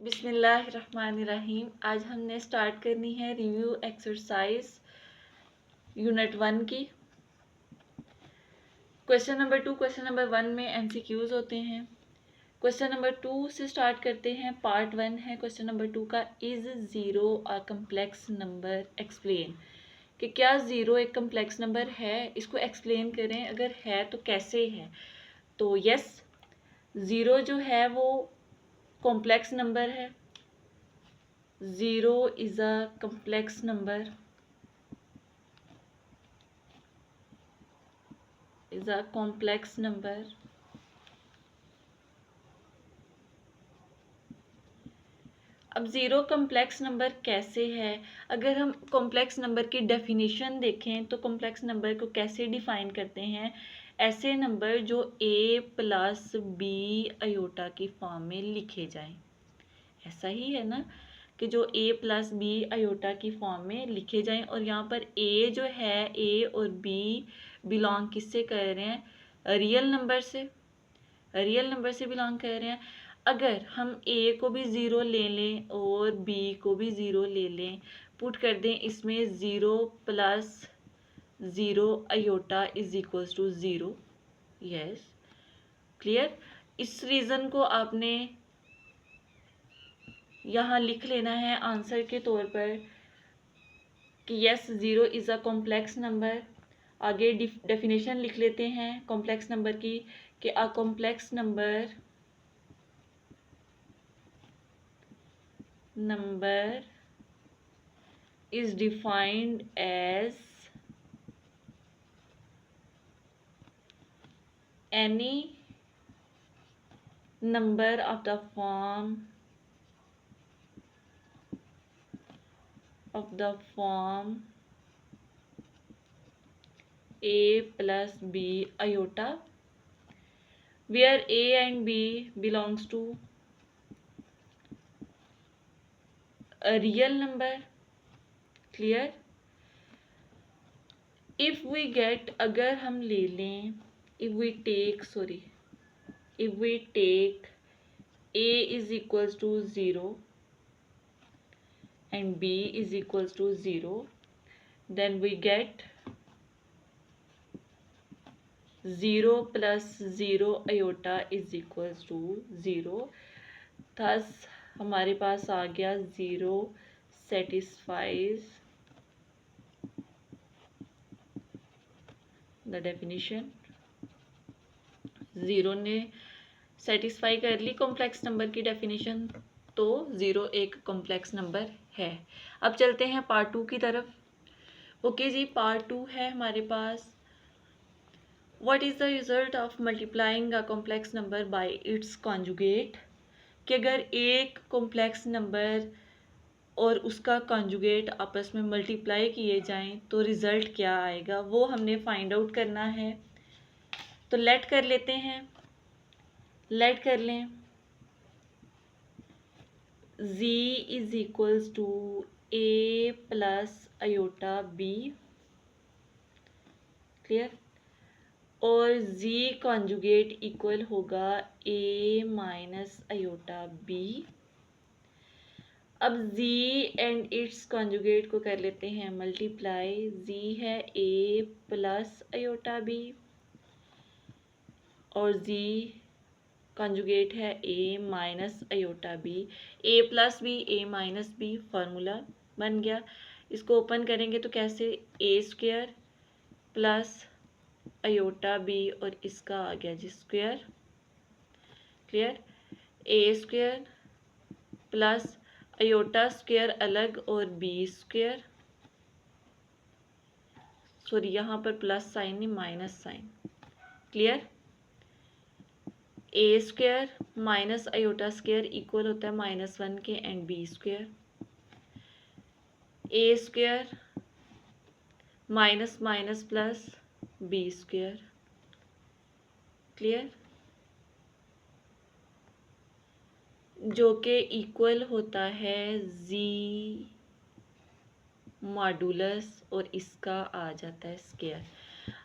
बिस्मिल्लाहिर्रहमानिर्रहीम। आज हमने स्टार्ट करनी है रिव्यू एक्सरसाइज यूनिट 1 की। क्वेश्चन नंबर 2 क्वेश्चन नंबर 1 में एमसीक्यूज होते हैं। क्वेश्चन नंबर 2 से स्टार्ट करते हैं। पार्ट 1 है क्वेश्चन नंबर 2 का, is zero a complex number, explain. कि क्या ज़ीरो एक कम्प्लेक्स नंबर है, इसको एक्सप्लेन करें। अगर है तो कैसे है। तो यस, ज़ीरो जो है वो कॉम्प्लेक्स नंबर है। Zero is a complex number. Is a complex number. अब ज़ीरो कॉम्प्लेक्स नंबर कैसे है। अगर हम कॉम्प्लेक्स नंबर की डेफिनेशन देखें तो कॉम्प्लेक्स नंबर को कैसे डिफाइन करते हैं। ऐसे नंबर जो a प्लस बी अयोटा की फॉर्म में लिखे जाएं। ऐसा ही है ना कि जो a प्लस बी अयोटा की फॉर्म में लिखे जाएं। और यहाँ पर a जो है, a और b बिलोंग किससे कर रहे हैं, रियल नंबर से, रियल नंबर से बिलोंग कर रहे हैं। अगर हम a को भी ज़ीरो ले लें और b को भी ज़ीरो ले लें, पुट कर दें इसमें zero plus zero iota is equals to zero. Yes, clear. इस रीज़न को आपने यहाँ लिख लेना है आंसर के तौर पर कि yes zero is a complex number. आगे डेफिनेशन लिख लेते हैं कॉम्प्लेक्स नंबर की कि अ complex number is defined as any number of the form a plus b iota, where a and b belongs to a real number. Clear? If we get, अगर हम ले लें, if we take a is equals to 0 and b is equals to 0, then we get 0 plus 0 iota is equals to 0. Thus हमारे पास आ गया 0 satisfies the definition. 0 ने satisfy कर ली complex number की definition, तो 0 एक कॉम्प्लेक्स नंबर है। अब चलते हैं पार्ट 2 की तरफ। ओके जी, पार्ट 2 है हमारे पास। What is the result of multiplying a complex number by its conjugate. कि अगर एक कॉम्प्लेक्स नंबर और उसका कॉन्जुगेट आपस में मल्टीप्लाई किए जाएं तो रिज़ल्ट क्या आएगा, वो हमने फाइंड आउट करना है। तो लेट कर लेते हैं, लेट कर लें z is equals to a plus iota b। Clear. और z कॉन्जुगेट इक्वल होगा a माइनस अयोटा b। अब z एंड इट्स कॉन्जुगेट को कर लेते हैं मल्टीप्लाई। z है a प्लस अयोटा b और z कॉन्जुगेट है a minus iota b। a plus b a minus b formula बन गया। इसको ओपन करेंगे तो कैसे, a square plus iota b और इसका आ गया जी square. Clear. a square plus iota square अलग और b स्क्वायर, सॉरी यहाँ पर प्लस साइन नहीं minus sign. Clear. a square minus iota square equal होता है -1 के and b square. a square minus minus plus b square. Clear. जो कि इक्वल होता है z मॉडुलस और इसका आ जाता है स्क्वायर।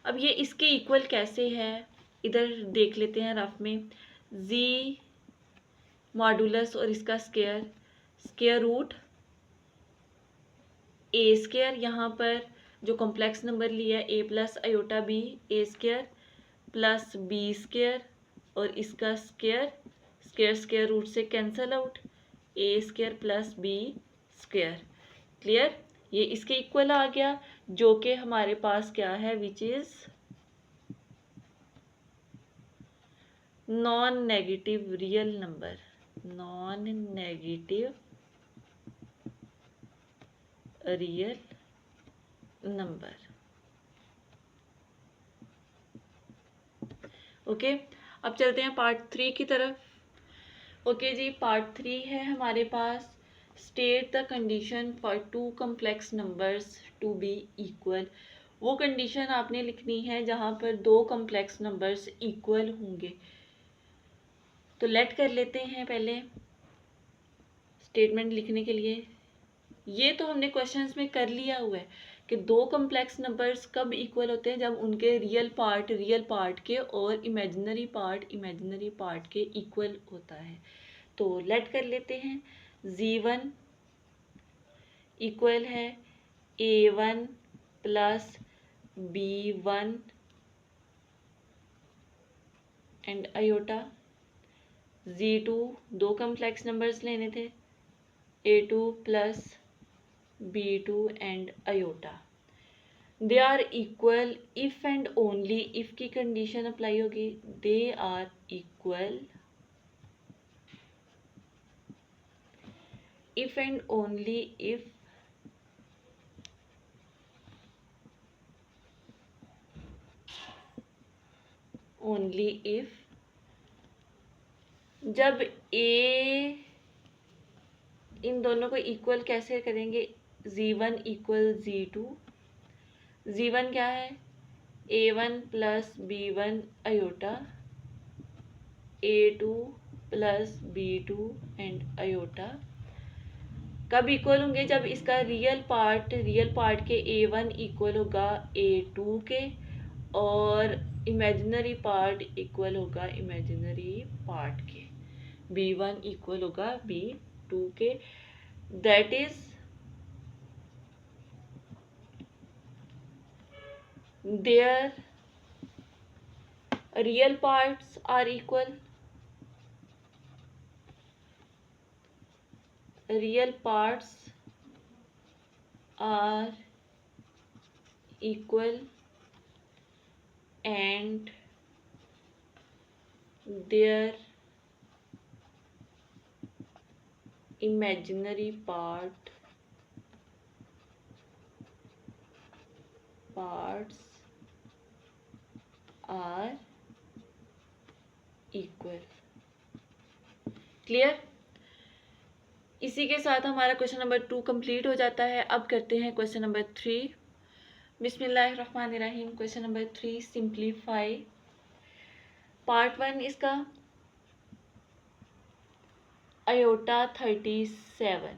अब ये इसके इक्वल कैसे है, इधर देख लेते हैं रफ में। z मॉडुलस और इसका स्क्वायर रूट ए स्क्वायर, यहाँ पर जो कॉम्प्लेक्स नंबर लिया a plus iota b, a square plus b square और इसका स्क्वायर रूट से cancel out, a square plus b square. Clear? ये इसके इक्वल आ गया, जो कि हमारे पास क्या है, which is non negative real number, non negative real number. Okay, अब चलते हैं पार्ट 3 की तरफ। ओके जी, पार्ट 3 है हमारे पास, state the condition for two complex numbers to be equal. वो कंडीशन आपने लिखनी है जहाँ पर दो कॉम्प्लेक्स नंबर्स इक्वल होंगे। तो लेट कर लेते हैं पहले स्टेटमेंट लिखने के लिए। ये तो हमने क्वेश्चंस में कर लिया हुआ है कि दो कॉम्प्लेक्स नंबर्स कब इक्वल होते हैं, जब उनके रियल पार्ट के और इमेजिनरी पार्ट के इक्वल होता है। तो लेट कर लेते हैं, z1 इक्वल है a1 plus b1 and iota, z2 दो कॉम्प्लेक्स नंबर्स लेने थे, a2 plus b2 and iota. They are equal if and only if की कंडीशन अप्लाई होगी, they are equal if and only if जब a, इन दोनों को इक्वल कैसे करेंगे, z1 इक्वल z2, z1 क्या है a1 plus b1 iota, a2 plus b2 and iota. कब इक्वल होंगे, जब इसका रियल पार्ट के a1 इक्वल होगा a2 के और इमेजिनरी पार्ट इक्वल होगा इमेजिनरी पार्ट के, b1 इक्वल होगा b2 के। That is their real parts are equal, real parts are equal and their imaginary parts are equal। Clear? इसी के साथ हमारा क्वेश्चन नंबर 2 कंप्लीट हो जाता है। अब करते हैं क्वेश्चन नंबर 3। बिस्मिल्लाहिर्रहमानिर्रहीम। Question number 3, simplify. पार्ट 1 इसका आयोटा 37,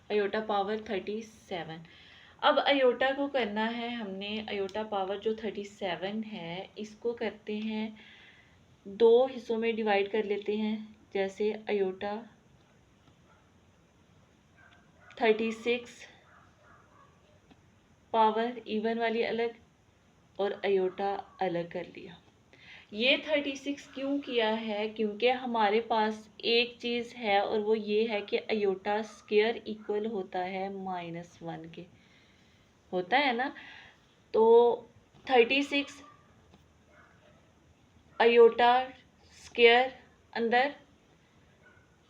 आयोटा पावर 37। अब आयोटा को करना है हमने, आयोटा पावर जो 37 है इसको करते हैं दो हिस्सों में डिवाइड कर लेते हैं। जैसे आयोटा 36 पावर इवन वाली अलग और आयोटा अलग कर लिया। ये 36 क्यों किया है, क्योंकि हमारे पास एक चीज़ है और वो ये है कि आयोटा स्क्वायर इक्वल होता है -1 के, होता है ना। तो 36 आयोटा स्क्वायर अंदर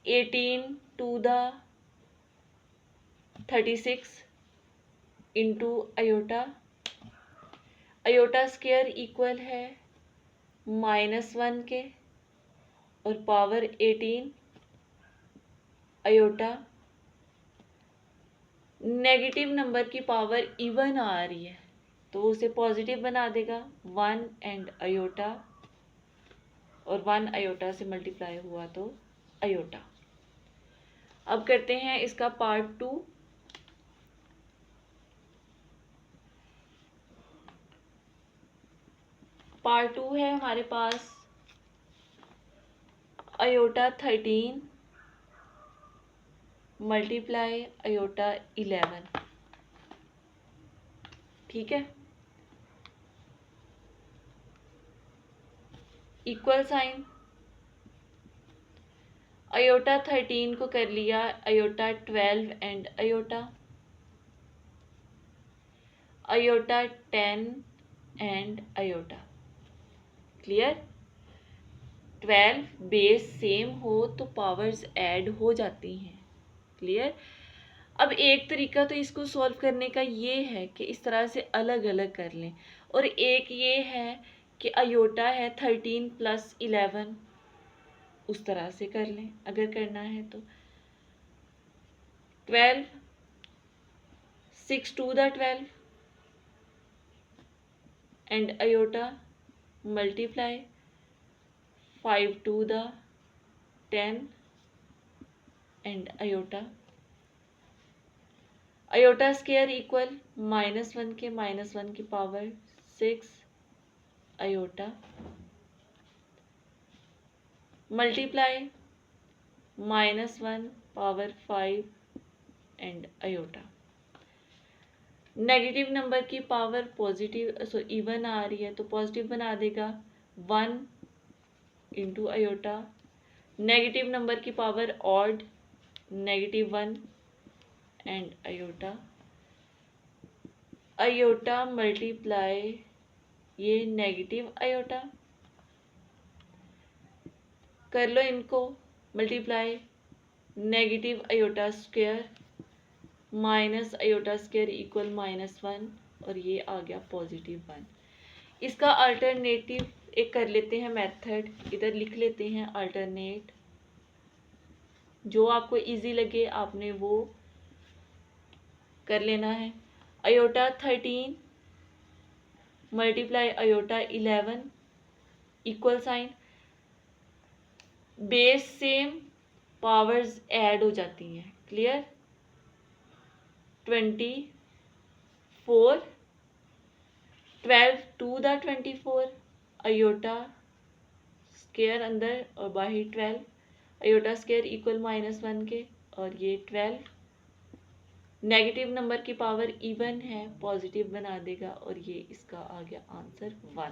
18 to the 36 into iota, iota square equal है -1 के और पावर 18 आयोटा। नेगेटिव नंबर की पावर इवन आ रही है तो उसे पॉजिटिव बना देगा, 1 एंड आयोटा, और 1 आयोटा से मल्टीप्लाई हुआ तो आयोटा। अब करते हैं इसका पार्ट 2। पार्ट 2 है हमारे पास अयोटा 13 मल्टीप्लाई अयोटा 11, ठीक है, इक्वल साइन। अयोटा 13 को कर लिया iota 12 and iota 10 and iota. Clear? 12 base same हो तो पावर्स ऐड हो जाती हैं। क्लियर? अब एक तरीका तो इसको सॉल्व करने का ये है कि इस तरह से अलग अलग कर लें, और एक ये है कि अयोटा है 13 प्लस 11, उस तरह से कर लें अगर करना है तो। 12 6 to the 12 and iota multiply 5 to the 10 and iota square equal -1 के -1 की power 6 iota multiply -1 power 5 and iota. Negative number की पावर पॉजिटिव इवन आ रही है तो पॉजिटिव बना देगा 1 इंटू अयोटा। नेगेटिव नंबर की power odd -1 and iota multiply ये नेगेटिव अयोटा, कर लो इनको multiply negative iota square minus iota square equal -1 और ये आ गया +1। इसका अल्टरनेटिव एक कर लेते हैं मेथड, इधर लिख लेते हैं अल्टरनेट, जो आपको इजी लगे आपने वो कर लेना है। Iota 13 multiply iota 11 equal sign, base same powers add हो जाती हैं। Clear? 24 12 to the 24 iota square अंदर और बाहर 12 अयोटा स्क्वायर इक्वल -1 के, और ये 12 नेगेटिव नंबर की पावर इवन है पॉजिटिव बना देगा और ये इसका आ गया आंसर 1।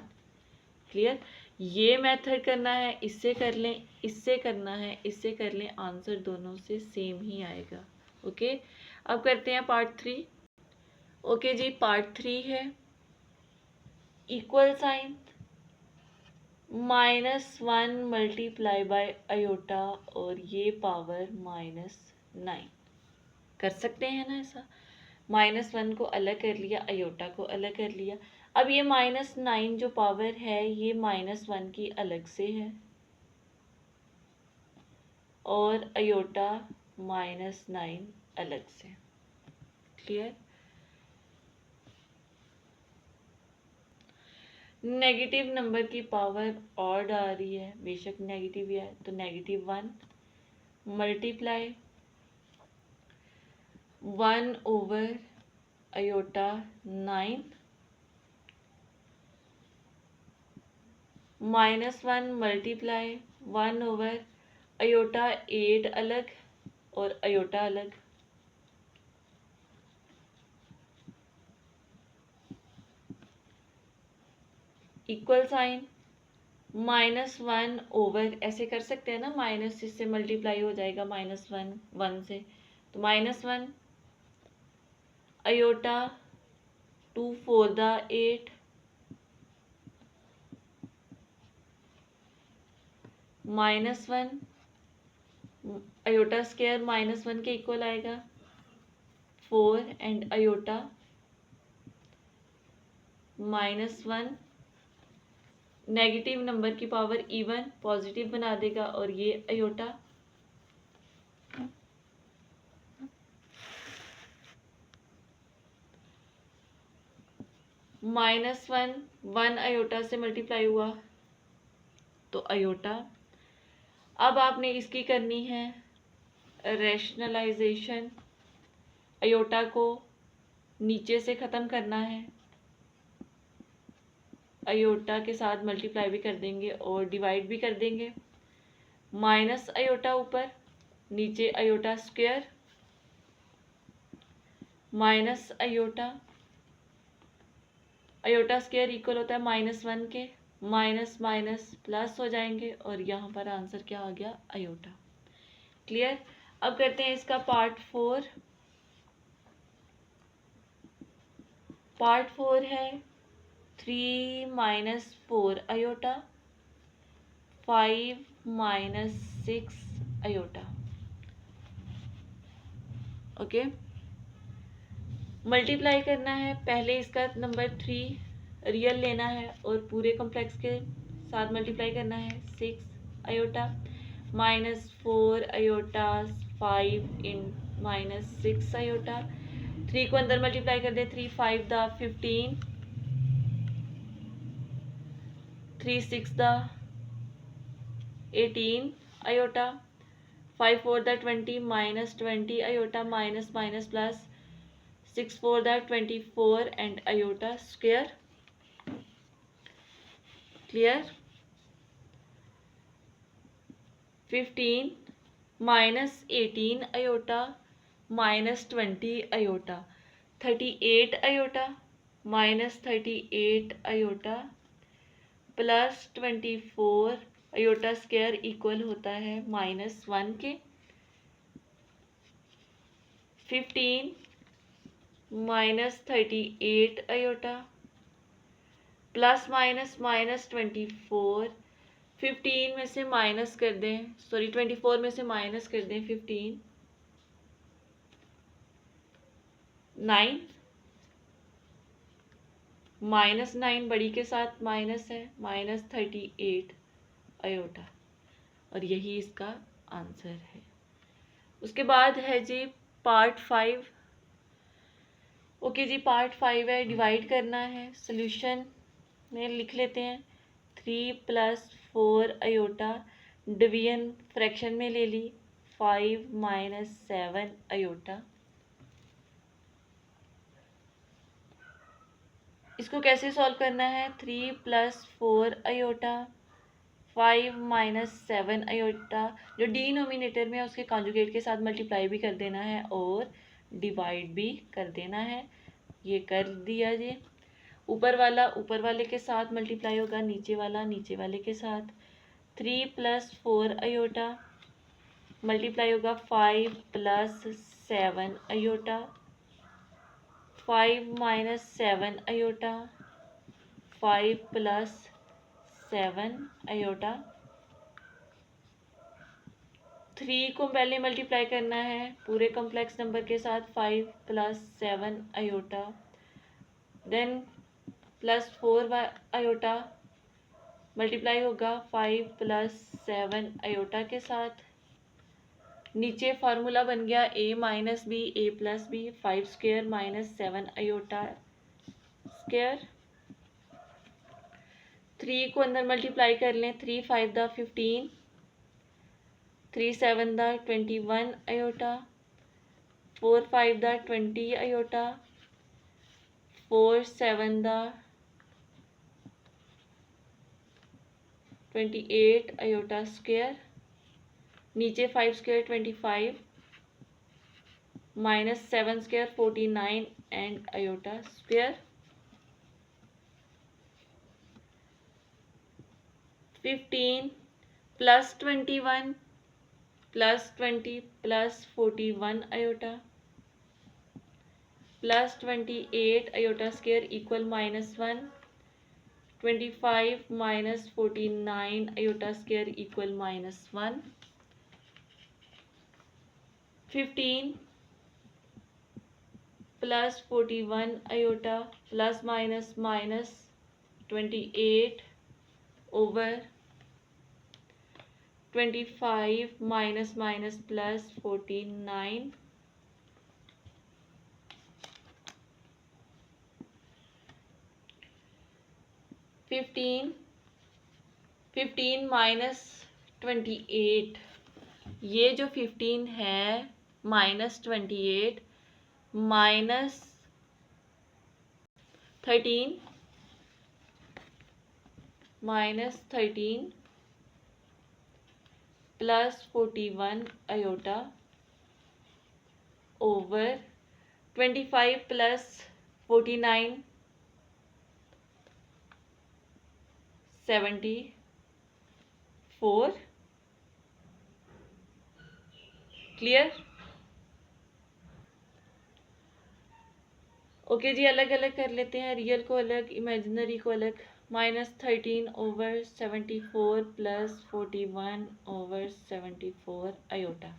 क्लियर? ये मेथड करना है, इससे कर लें, इससे करना है, इससे कर लें, आंसर दोनों से सेम ही आएगा। ओके, अब करते हैं पार्ट 3। ओके जी, पार्ट 3 है equal sign -1 multiply by iota और ये पावर -9। कर सकते हैं ना ऐसा? -1 को अलग कर लिया, अयोटा को अलग कर लिया। अब ये -9 जो पावर है ये -1 की अलग से है और अयोटा -9 अलग से। क्लियर? नेगेटिव नंबर की पावर ऑड आ रही है, बेशक नेगेटिव है तो -1 multiply 1 over iota 9 -1 multiply 1 over iota 8 अलग और अयोटा अलग, इक्वल साइन -1 ओवर, ऐसे कर सकते हैं ना, माइनस इससे मल्टीप्लाई हो जाएगा -1 1 से, तो -1 अयोटा 2 4 द 8 -1 अयोटा स्क्वायर -1 के इक्वल आएगा 4 एंड अयोटा -1 नेगेटिव नंबर की पावर इवन पॉजिटिव बना देगा और ये अयोटा -1 अयोटा से मल्टीप्लाई हुआ तो अयोटा। अब आपने इसकी करनी है रैशनलाइजेशन, अयोटा को नीचे से ख़त्म करना है, अयोटा के साथ मल्टीप्लाई भी कर देंगे और डिवाइड भी कर देंगे। माइनस आयोटा ऊपर, नीचे iota square, minus iota, iota square equal होता है -1 के, माइनस माइनस प्लस हो जाएंगे और यहाँ पर आंसर क्या आ गया, आयोटा। क्लियर। अब करते हैं इसका पार्ट 4। पार्ट 4 है 3 - 4 आयोटा, 5 - 6 आयोटा। ओके, मल्टीप्लाई करना है। पहले इसका नंबर 3 रियल लेना है और पूरे कॉम्प्लेक्स के साथ मल्टीप्लाई करना है। 6 आयोटा -4 आयोटा 5 इन -6 आयोटा। 3 को अंदर मल्टीप्लाई कर दे, 3 5 दा 15, 3 6 दा 18 आयोटा, 5 4 दा 20 -20 आयोटा, माइनस माइनस प्लस, 6 4 दा 24 and iota square. Clear. 15 -18 iota -20 iota, 38 iota -38 iota plus 24 iota square equal होता है -1 के। 15 -38 आयोटा प्लस माइनस -24, 15 में से माइनस कर दें, सॉरी 24 में से माइनस कर दें 15, 9 -9 बड़ी के साथ माइनस है, -38 आयोटा, और यही इसका आंसर है। उसके बाद है जी पार्ट 5। ओके जी, पार्ट 5 है, डिवाइड करना है। सोल्यूशन में लिख लेते हैं 3 + 4 आयोटा, डिवीजन फ्रैक्शन में ले ली 5 - 7 आयोटा। इसको कैसे सॉल्व करना है, 3 + 4 आयोटा 5 - 7 आयोटा, जो डिनोमिनेटर में है उसके कॉन्जुगेट के साथ मल्टीप्लाई भी कर देना है और डिवाइड भी कर देना है। ये कर दिया जी। ऊपर वाला ऊपर वाले के साथ मल्टीप्लाई होगा, नीचे वाला नीचे वाले के साथ। 3 + 4 आयोटा मल्टीप्लाई होगा 5 + 7 आयोटा, 5 - 7 आयोटा, 5 + 7 आयोटा। 3 को पहले मल्टीप्लाई करना है पूरे कॉम्प्लेक्स नंबर के साथ 5 + 7 आयोटा, देन +4 आयोटा मल्टीप्लाई होगा 5 + 7 आयोटा के साथ। नीचे फार्मूला बन गया a - b a + b, 5 square -7 iota square. 3 को अंदर मल्टीप्लाई कर लें, 3 5 दा 15, 3 7 दा 21 आयोटा, 4 5 दा 20 आयोटा, 4 7 दा 28 आयोटा स्क्वायर। नीचे 5 square 25 -7 square 49 and iota square. 15 + 21 + 20 + 41 iota plus 28 iota square equal -1, 25 - 49 iota square equal -1, 15 + 41 iota plus minus minus 28 over 25 - plus 49, 15 - 28, ये जो 15 है -28 -13 -13 plus 41 iota over 25 plus 49 74। Clear? Okay जी, अलग अलग कर लेते हैं, रियल को अलग, इमेजिनरी को अलग। -13 ओवर 74 प्लस 41 ओवर 74 आयोटा।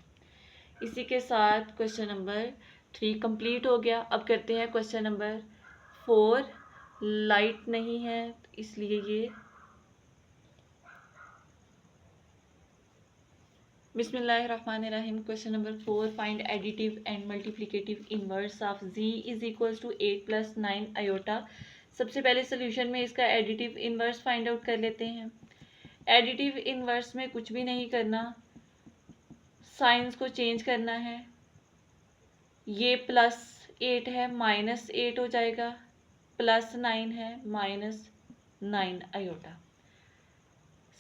इसी के साथ क्वेश्चन नंबर 3 कंप्लीट हो गया। अब करते हैं क्वेश्चन नंबर 4। लाइट नहीं है इसलिए ये बिस्मिल्लाहिर्रहमानिर्रहीम। Question number 4, find additive and multiplicative inverse of z is equals to 8 plus 9 iota. सबसे पहले सोल्यूशन में इसका एडिटिव इनवर्स फाइंड आउट कर लेते हैं। एडिटिव इनवर्स में कुछ भी नहीं करना, साइंस को चेंज करना है। ये +8 है, -8 हो जाएगा, +9 है, -9 आयोटा।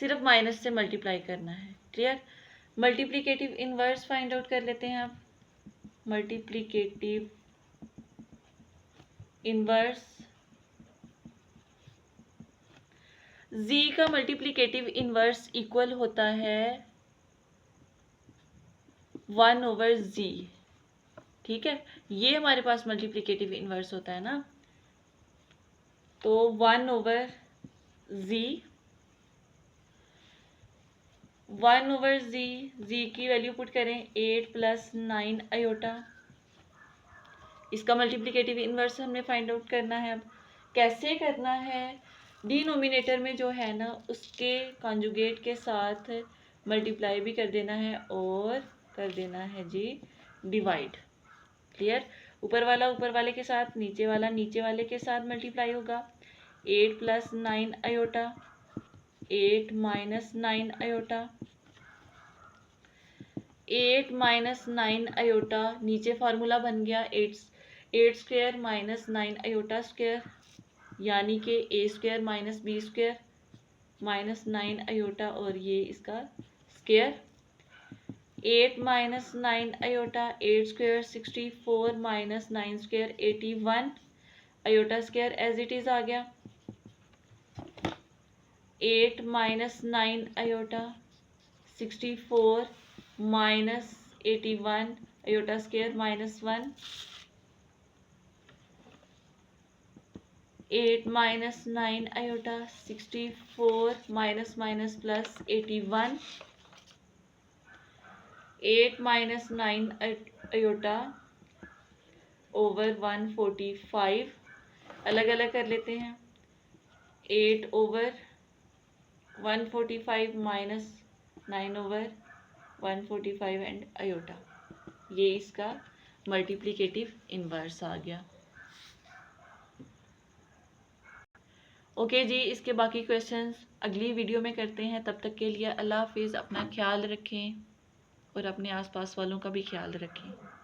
सिर्फ माइनस से मल्टीप्लाई करना है। Clear? Multiplicative inverse find out कर लेते हैं आप। मल्टीप्लिकेटिव इनवर्स z का मल्टीप्लिकेटिव इनवर्स इक्वल होता है 1 ओवर z। ठीक है, ये हमारे पास मल्टीप्लिकेटिव इनवर्स होता है ना, तो 1 ओवर z, 1 ओवर z की वैल्यू पुट करें 8 प्लस 9 आयोटा। इसका मल्टीप्लिकेटिव इनवर्स हमने फाइंड आउट करना है। अब कैसे करना है? डिनोमिनेटर में जो है ना उसके कॉन्जुगेट के साथ मल्टीप्लाई भी कर देना है और कर देना है जी डिवाइड। क्लियर? ऊपर वाला ऊपर वाले के साथ, नीचे वाला नीचे वाले के साथ मल्टीप्लाई होगा। 8 plus 9 iota, 8 minus 9 iota, 8 minus 9 iota. नीचे फार्मूला बन गया 8 स्क्वायर माइनस 9 आयोटा स्क्वायर, यानी कि a square minus b square minus 9 iota और ये इसका square. 8 minus 9 iota, 8 square 64 minus 9 square 81 iota square as it is आ गया। 8 minus 9 iota, 64 minus 81 iota square -1। 8 minus 9 iota, 64 minus minus plus 81। 8 minus 9 iota over 145। अलग अलग कर लेते हैं। 8 over 145 minus 9 over 145 and iota. ये इसका मल्टीप्लिकेटिव इनवर्स आ गया। ओके जी, इसके बाकी क्वेश्चंस अगली वीडियो में करते हैं। तब तक के लिए अल्लाह हाफिज़। अपना ख्याल रखें और अपने आसपास वालों का भी ख्याल रखें।